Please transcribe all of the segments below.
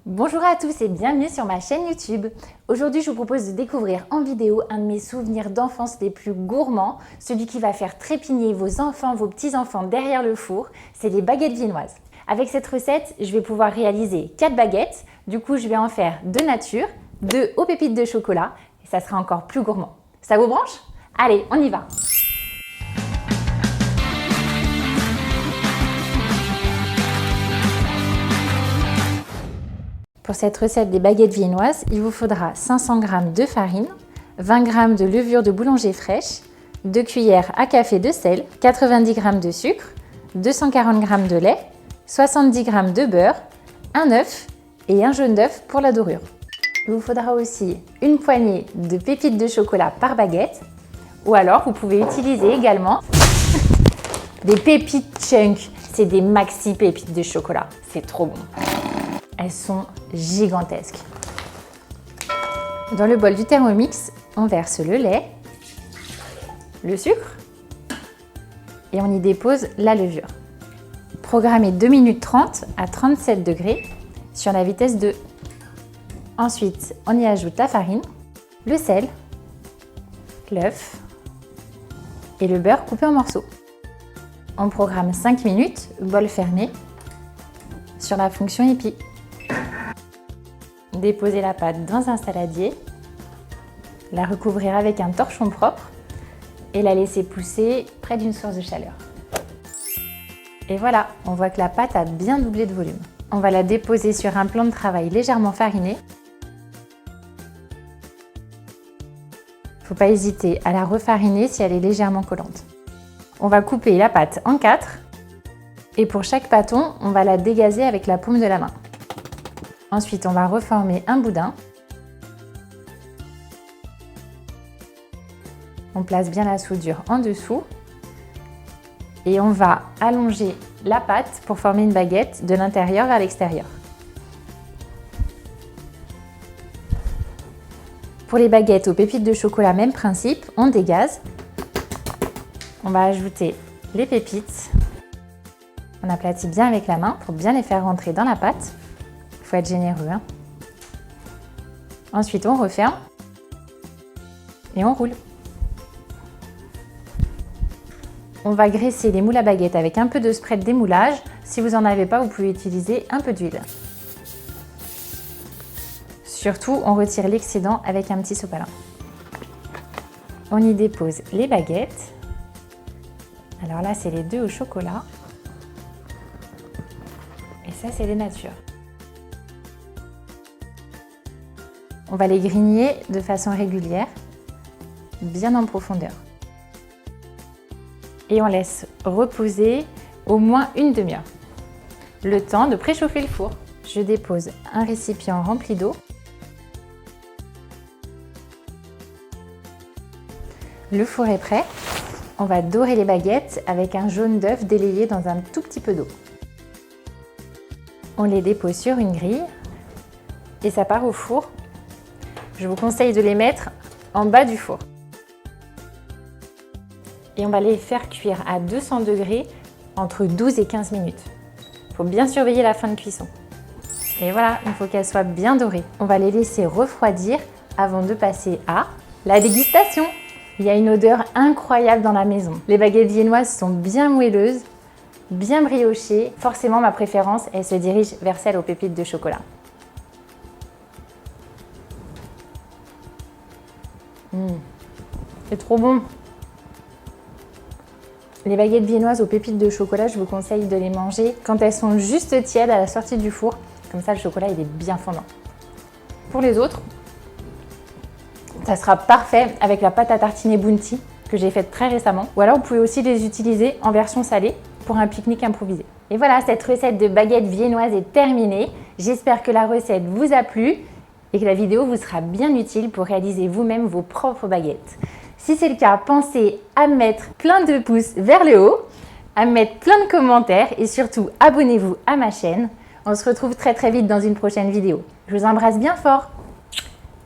Bonjour à tous et bienvenue sur ma chaîne YouTube. Aujourd'hui, je vous propose de découvrir en vidéo un de mes souvenirs d'enfance les plus gourmands, celui qui va faire trépigner vos enfants, vos petits-enfants derrière le four, c'est les baguettes viennoises. Avec cette recette, je vais pouvoir réaliser 4 baguettes, du coup je vais en faire 2 nature, 2 aux pépites de chocolat et ça sera encore plus gourmand. Ça vous branche? Allez, on y va! Pour cette recette des baguettes viennoises, il vous faudra 500 g de farine, 20 g de levure de boulanger fraîche, 2 cuillères à café de sel, 90 g de sucre, 240 g de lait, 70 g de beurre, un œuf et un jaune d'œuf pour la dorure. Il vous faudra aussi une poignée de pépites de chocolat par baguette, ou alors vous pouvez utiliser également des pépites chunk, c'est des maxi pépites de chocolat, c'est trop bon. Elles sont gigantesques. Dans le bol du Thermomix, on verse le lait, le sucre et on y dépose la levure. Programmez 2 minutes 30 à 37 degrés sur la vitesse 2. Ensuite, on y ajoute la farine, le sel, l'œuf et le beurre coupé en morceaux. On programme 5 minutes, bol fermé, sur la fonction épi. Déposer la pâte dans un saladier, la recouvrir avec un torchon propre et la laisser pousser près d'une source de chaleur. Et voilà, on voit que la pâte a bien doublé de volume. On va la déposer sur un plan de travail légèrement fariné. Faut pas hésiter à la refariner si elle est légèrement collante. On va couper la pâte en 4 et pour chaque pâton, on va la dégazer avec la paume de la main. Ensuite, on va reformer un boudin. On place bien la soudure en dessous et on va allonger la pâte pour former une baguette de l'intérieur vers l'extérieur. Pour les baguettes aux pépites de chocolat, même principe, on dégaze. On va ajouter les pépites. On aplatit bien avec la main pour bien les faire rentrer dans la pâte. Il faut être généreux. Ensuite, on referme et on roule. On va graisser les moules à baguettes avec un peu de spread démoulage. Si vous n'en avez pas, vous pouvez utiliser un peu d'huile. Surtout, on retire l'excédent avec un petit sopalin. On y dépose les baguettes. Alors là, c'est les 2 au chocolat. Et ça, c'est les natures. On va les grigner de façon régulière, bien en profondeur. Et on laisse reposer au moins une demi-heure. Le temps de préchauffer le four. Je dépose un récipient rempli d'eau. Le four est prêt. On va dorer les baguettes avec un jaune d'œuf délayé dans un tout petit peu d'eau. On les dépose sur une grille et ça part au four. Je vous conseille de les mettre en bas du four. Et on va les faire cuire à 200 degrés entre 12 et 15 minutes. Il faut bien surveiller la fin de cuisson. Et voilà, il faut qu'elles soient bien dorées. On va les laisser refroidir avant de passer à la dégustation. Il y a une odeur incroyable dans la maison. Les baguettes viennoises sont bien moelleuses, bien briochées. Forcément, ma préférence, elle se dirige vers celle aux pépites de chocolat. C'est trop bon. Les baguettes viennoises aux pépites de chocolat, je vous conseille de les manger quand elles sont juste tièdes à la sortie du four. Comme ça, le chocolat, il est bien fondant. Pour les autres, ça sera parfait avec la pâte à tartiner Bounty que j'ai faite très récemment. Ou alors, vous pouvez aussi les utiliser en version salée pour un pique-nique improvisé. Et voilà, cette recette de baguettes viennoises est terminée. J'espère que la recette vous a plu et que la vidéo vous sera bien utile pour réaliser vous-même vos propres baguettes. Si c'est le cas, pensez à mettre plein de pouces vers le haut, à mettre plein de commentaires et surtout abonnez-vous à ma chaîne. On se retrouve très vite dans une prochaine vidéo. Je vous embrasse bien fort.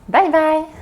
Bye bye!